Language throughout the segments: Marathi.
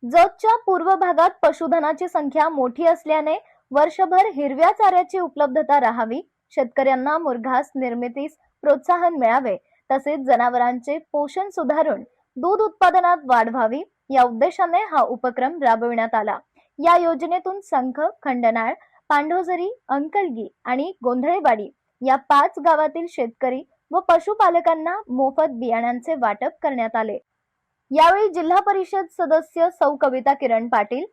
जतच्या पूर्व भागात पशुधनाची संख्या मोठी असल्याने वर्षभर हिरव्या चाऱ्याची उपलब्धता राहावी, शेतकऱ्यांना मुरघास निर्मितीस प्रोत्साहन मिळावे, तसेच जनावरांचे पोषण सुधारून दूध उत्पादनात वाढ व्हावी या उद्देशाने हा उपक्रम राबविण्यात आला। या योजनेतून संख, खंडनाळ, पांढोजरी, अंकलगी आणि गोंधळेवाडी या 5 गावातील शेतकरी व पशुपालकांना मोफत बियाणांचे वाटप करण्यात आले। यावेळी जिल्हा परिषद सदस्य सौ कविता किरण पाटील,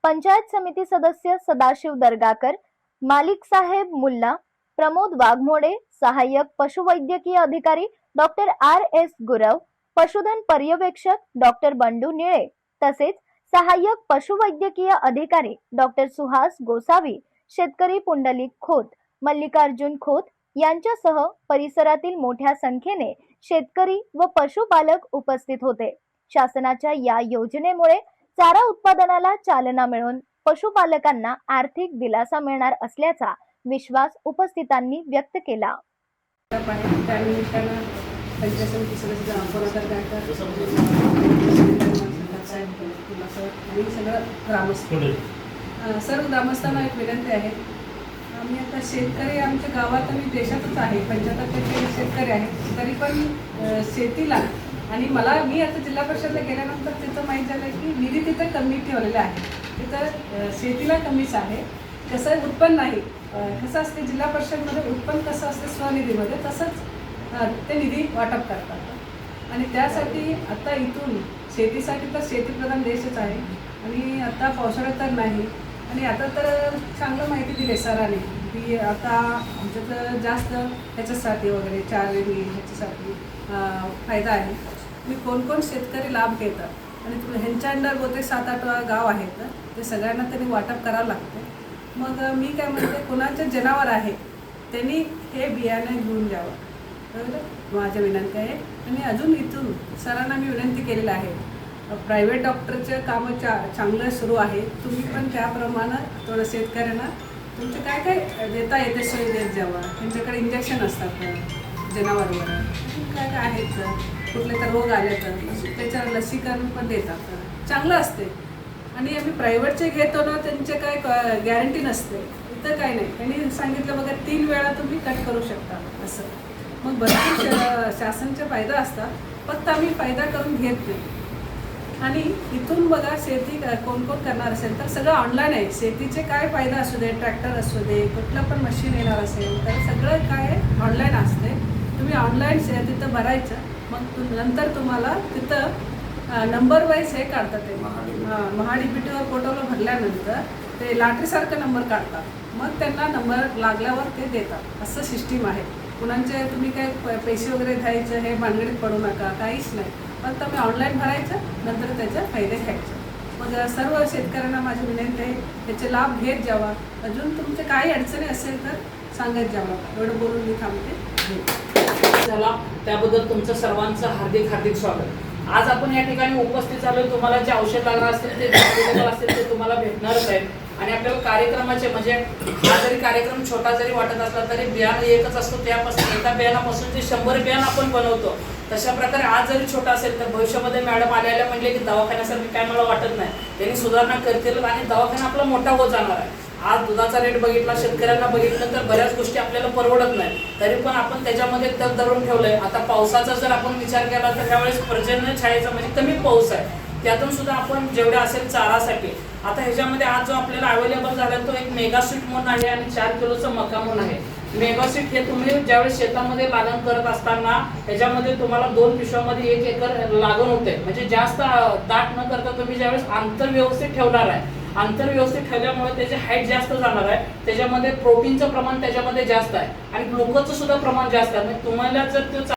पंचायत समिती सदस्य सदाशिव दर्गाकर, मालिक साहेब मुल्ला, प्रमोद वाघमोडे, सहाय्यक पशुवैद्यकीय अधिकारी डॉक्टर RS गुरव, पशुधन पर्यवेक्षक डॉक्टर बंडू निळे तसेच सहाय्यक पशुवैद्यकीय अधिकारी डॉक्टर सुहास गोसावी, शेतकरी पुंडलिक खोत, मल्लिकार्जुन खोत यांच्यासह परिसरातील मोठ्या संख्येने शेतकरी व पशुपालक उपस्थित होते। शासनाच्या या योजनेमुळे चारा उत्पादनाला चालना मिळून पशुपालकांना आर्थिक दिलासा मिळणार असल्याचा विश्वास उपस्थितांनी व्यक्त केला। सर्व ग्रामस्थांना एक विनंती आहे, आम्ही आता शेतकरी आमच्या गावात आणि देशातच आहे, 75% शेतकरी आहेत, तरी पण शेतीला आणि मी आता जिल्हा परिषदला गेल्यानंतर तिथं माहीत झालं की निधी तिथं कमी ठेवलेला आहे, तिथं शेतीला कमीच आहे। कसं उत्पन्न नाही, कसं असते जिल्हा परिषदमध्ये उत्पन्न कसं असते स्वनिधीमध्ये, तसंच ते निधी वाटप करतात आणि त्यासाठी आता इथून शेतीसाठी तर शेतीप्रधान देशच आहे आणि आता पावसाळ्यात तर नाही आणि आता तर चांगलं माहिती दिली सरांनी की आता आमच्याकडं जास्त ह्याच्यासाठी वगैरे चारणी ह्याच्यासाठी फायदा आहे आणि कोण शेतकरी लाभ घेतात आणि ह्यांच्या अंडर बहुतेक 7-8 गाव आहेत, ते सगळ्यांना त्यांनी वाटप करावं लागते। मग मी काय म्हणते, कोणाचे जनावर आहे त्यांनी हे बियाणे घेऊन जावं, बरोबर माझ्या विनंती आहे। आणि अजून इथून सरांना मी विनंती केलेलं आहे, प्रायव्हेट डॉक्टरचे कामं चांगलं सुरू आहे, तुम्ही पण त्याप्रमाणे थोडं शेतकऱ्यांना तुमचे काय काय देता येते सोय देत जावा। त्यांच्याकडे इंजेक्शन असतात जनावरांवर, काय काय आहेत, कुठले तर रोग आले तर त्याच्यावर लसीकरण पण देतात, चांगलं असते। आणि आम्ही प्रायव्हेटचे घेतो ना, त्यांचे काय गॅरंटी नसते, इथं काय नाही, त्यांनी सांगितलं बघा 3 वेळा तुम्ही कट करू शकता असं। मग भरपूर शासनाचे फायदा असतात, फक्त आम्ही फायदा करून घेत नाही। आणि इथून बघा शेती कोण करणार असेल तर सगळं ऑनलाईन आहे, शेतीचे काय फायदा असू दे, ट्रॅक्टर असू दे, कुठलं पण मशीन येणार असेल तर सगळं काय ऑनलाईन असते। तुम्ही ऑनलाईन तिथं भरायचं, मग नंतर तुम्हाला तिथं नंबर वाईज हे काढतात, ते महाडीबीटीवर पोर्टलवर भरल्यानंतर ते लॉटरीसारखं नंबर काढतात, मग त्यांना नंबर लागल्यावर ते देतात, असं सिस्टीम आहे। कुणाचे तुम्ही काय पैसे वगैरे द्यायचं हे भानगडीत पडू नका, काहीच नाही, फक्त तुम्ही ऑनलाईन भरायचं, नंतर त्याचे फायदे घ्यायचे। मग सर्व शेतकऱ्यांना माझी विनंती आहे, त्याचे लाभ घेत जावा। अजून तुमचे काही अडचणी असेल तर सांगत जावा, एवढं बोलून मी थांबते। झाला त्याबद्दल तुमचं सर्वांचं हार्दिक स्वागत। आज आपण या ठिकाणी उपस्थित झालोय, तुम्हाला जे औषध लागणार असतील ते अवेलेबल असतील ते तुम्हाला भेटणारच आहे। आणि आपल्याला कार्यक्रमाचे म्हणजे हा जरी कार्यक्रम छोटा जरी वाटत असला तरी बियाणं एकच असतो, त्यापासून एका बियाणापासून जे 100 बियाणं आपण बनवतो, तशा प्रकारे आज जरी छोटा असेल तर भविष्यामध्ये मॅडम आलेल्या म्हणले की दवाखान्यासारखं काय मला वाटत नाही, त्यांनी सुधारणा करतील आणि दवाखाना आपला मोठा होत जाणार आहे। आज दुधाचा रेट बघितला, शेतकऱ्यांना बघितलं तर बऱ्याच गोष्टी आपल्याला परवडत नाही, तरी पण आपण त्याच्यामध्ये तग धरून ठेवलंय। आता पावसाचा जर आपण विचार केला तर त्यावेळेस पर्जन्य छायेचा म्हणजे कमी पाऊस आहे, त्यातून सुद्धा आपण जेवढे असेल चारासाठी आता ह्याच्यामध्ये आज जो आपल्याला अवेलेबल झाला तो एक मेगा सीट म्हणून आहे आणि 4 किलोचं मका म्हणून आहे। मेगा सीट हे तुम्ही ज्यावेळेस शेतामध्ये लागण करत असताना त्याच्यामध्ये तुम्हाला 2 पिशव्यामध्ये 1 एकर लागण होते, म्हणजे जास्त दाट न करता तुम्ही ज्यावेळेस अंतर व्यवस्थित ठेवणार आहे, अंतर व्यवस्थित ठेवल्यामुळे त्याची हाईट जास्त जाणार आहे, त्याच्यामध्ये प्रोटीनचं प्रमाण त्याच्यामध्ये जास्त आहे आणि ग्लुकोजचं सुद्धा प्रमाण जास्त आहे। म्हणजे तुम्हाला जर तो